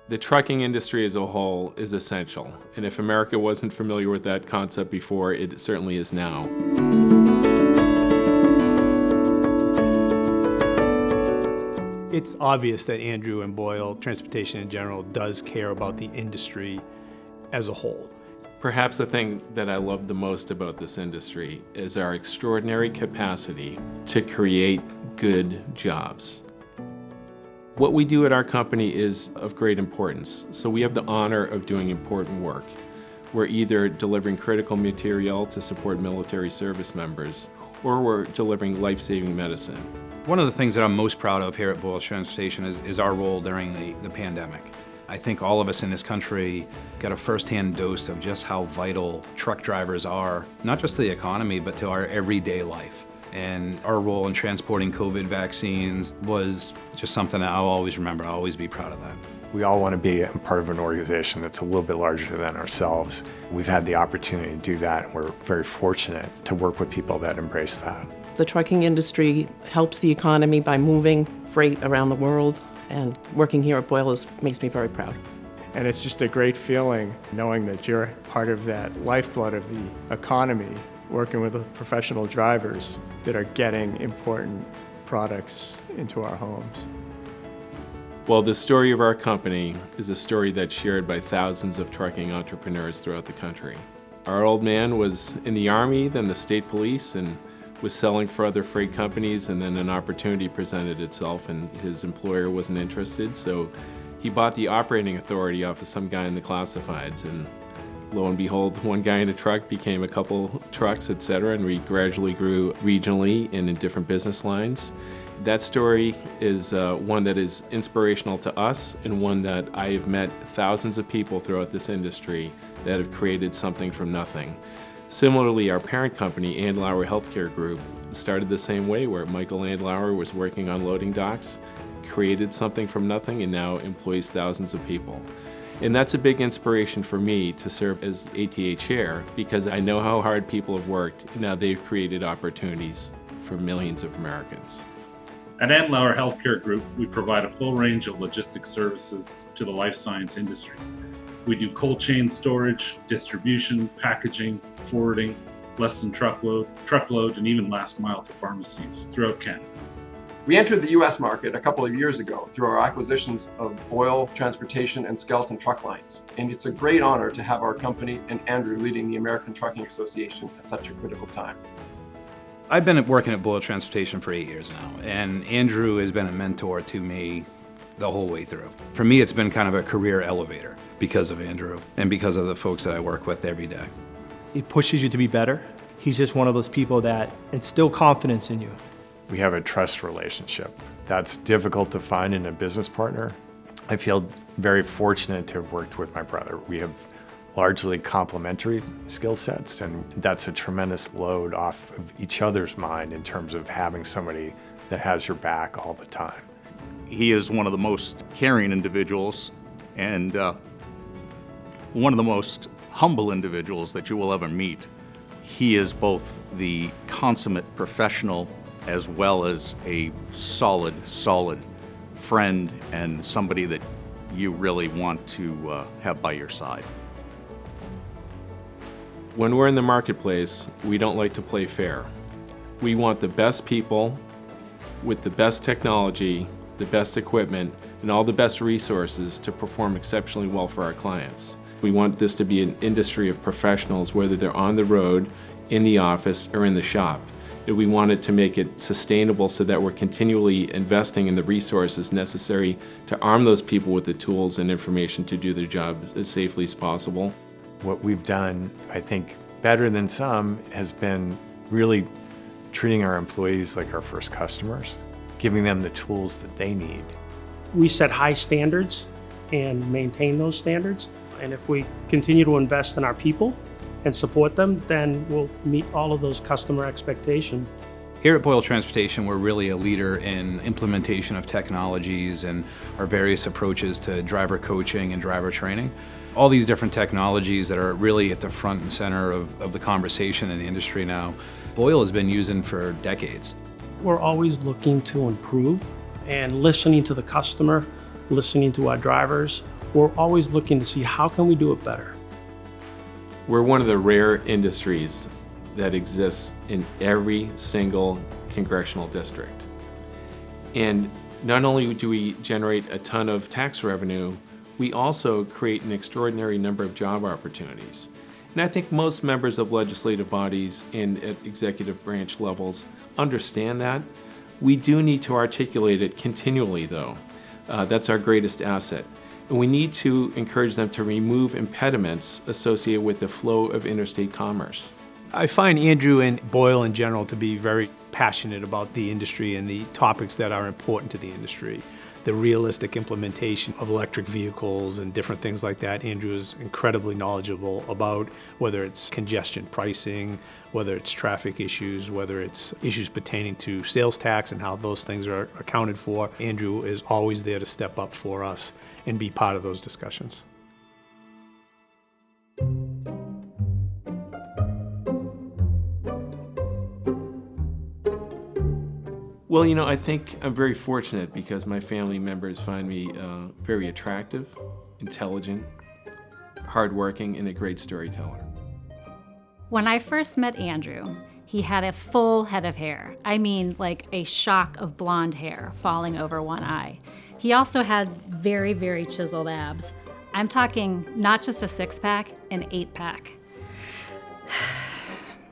The trucking industry as a whole is essential, and if America wasn't familiar with that concept before, it certainly is now. It's obvious that Andrew and Boyle Transportation in general does care about the industry as a whole. Perhaps the thing that I love the most about this industry is our extraordinary capacity to create good jobs. What we do at our company is of great importance, so we have the honor of doing important work. We're either delivering critical material to support military service members, or we're delivering life-saving medicine. One of the things that I'm most proud of here at Boyle Transportation is our role during the pandemic. I think all of us in this country got a firsthand dose of just how vital truck drivers are, not just to the economy, but to our everyday life. And our role in transporting COVID vaccines was just something that I'll always remember. I'll always be proud of that. We all want to be a part of an organization that's a little bit larger than ourselves. We've had the opportunity to do that, and we're very fortunate to work with people that embrace that. The trucking industry helps the economy by moving freight around the world, and working here at Boyle makes me very proud. And it's just a great feeling knowing that you're part of that lifeblood of the economy, working with the professional drivers that are getting important products into our homes. Well, the story of our company is a story that's shared by thousands of trucking entrepreneurs throughout the country. Our old man was in the Army, then the state police, and was selling for other freight companies, and then an opportunity presented itself and his employer wasn't interested, so he bought the operating authority off of some guy in the classifieds, and lo and behold, one guy in a truck became a couple trucks, etc., and we gradually grew regionally and in different business lines. That story is one that is inspirational to us, and one that I have met thousands of people throughout this industry that have created something from nothing. Similarly, our parent company, Andlauer Healthcare Group, started the same way, where Michael Andlauer was working on loading docks, created something from nothing, and now employs thousands of people. And that's a big inspiration for me to serve as ATA chair, because I know how hard people have worked, and now they've created opportunities for millions of Americans. At Andlauer Healthcare Group, we provide a full range of logistics services to the life science industry. We do cold chain storage, distribution, packaging, forwarding, less than truckload, and even last mile to pharmacies throughout Canada. We entered the U.S. market a couple of years ago through our acquisitions of Boyle Transportation and Skeleton Truck Lines, and it's a great honor to have our company and Andrew leading the American Trucking Association at such a critical time. I've been working at Boyle Transportation for 8 years now, and Andrew has been a mentor to me the whole way through. For me, it's been kind of a career elevator because of Andrew and because of the folks that I work with every day. He pushes you to be better. He's just one of those people that instill confidence in you. We have a trust relationship. That's difficult to find in a business partner. I feel very fortunate to have worked with my brother. We have largely complementary skill sets, and that's a tremendous load off of each other's mind in terms of having somebody that has your back all the time. He is one of the most caring individuals and one of the most humble individuals that you will ever meet. He is both the consummate professional as well as a solid friend and somebody that you really want to have by your side. When we're in the marketplace, we don't like to play fair. We want the best people with the best technology, the best equipment, and all the best resources to perform exceptionally well for our clients. We want this to be an industry of professionals, whether they're on the road, in the office, or in the shop. And we want it to make it sustainable so that we're continually investing in the resources necessary to arm those people with the tools and information to do their job as safely as possible. What we've done, I think, better than some, has been really treating our employees like our first customers, giving them the tools that they need. We set high standards and maintain those standards. And if we continue to invest in our people and support them, then we'll meet all of those customer expectations. Here at Boyle Transportation, we're really a leader in implementation of technologies and our various approaches to driver coaching and driver training. All these different technologies that are really at the front and center of the conversation in the industry now, Boyle has been using for decades. We're always looking to improve and listening to the customer, listening to our drivers, we're always looking to see how can we do it better. We're one of the rare industries that exists in every single congressional district. And not only do we generate a ton of tax revenue, we also create an extraordinary number of job opportunities. And I think most members of legislative bodies and at executive branch levels understand that. We do need to articulate it continually, though. That's our greatest asset. And we need to encourage them to remove impediments associated with the flow of interstate commerce. I find Andrew and Boyle in general to be very passionate about the industry and the topics that are important to the industry. The realistic implementation of electric vehicles and different things like that. Andrew is incredibly knowledgeable about whether it's congestion pricing, whether it's traffic issues, whether it's issues pertaining to sales tax and how those things are accounted for. Andrew is always there to step up for us and be part of those discussions. Well, you know, I think I'm very fortunate because my family members find me very attractive, intelligent, hardworking, and a great storyteller. When I first met Andrew, he had a full head of hair. I mean, like a shock of blonde hair falling over one eye. He also had very, very chiseled abs. I'm talking not just a six-pack, an eight-pack.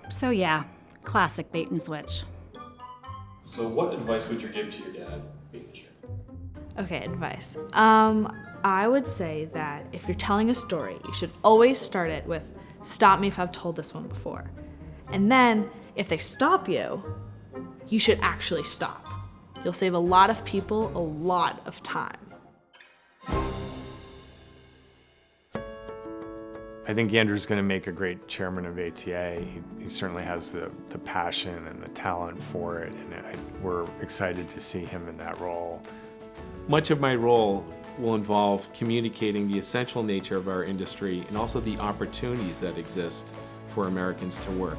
So yeah, classic bait and switch. So what advice would you give to your dad? Okay, advice. I would say that if you're telling a story, you should always start it with, "Stop me if I've told this one before." And then, if they stop you, you should actually stop. You'll save a lot of people a lot of time. I think Andrew's going to make a great chairman of ATA. He certainly has the passion and the talent for it, and we're excited to see him in that role. Much of my role will involve communicating the essential nature of our industry and also the opportunities that exist for Americans to work.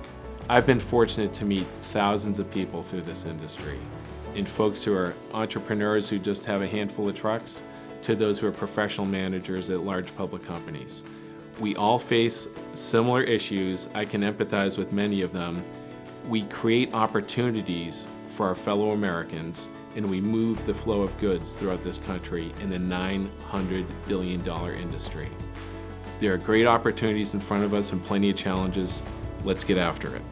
I've been fortunate to meet thousands of people through this industry, and folks who are entrepreneurs who just have a handful of trucks to those who are professional managers at large public companies. We all face similar issues. I can empathize with many of them. We create opportunities for our fellow Americans, and we move the flow of goods throughout this country in a $900 billion industry. There are great opportunities in front of us and plenty of challenges. Let's get after it.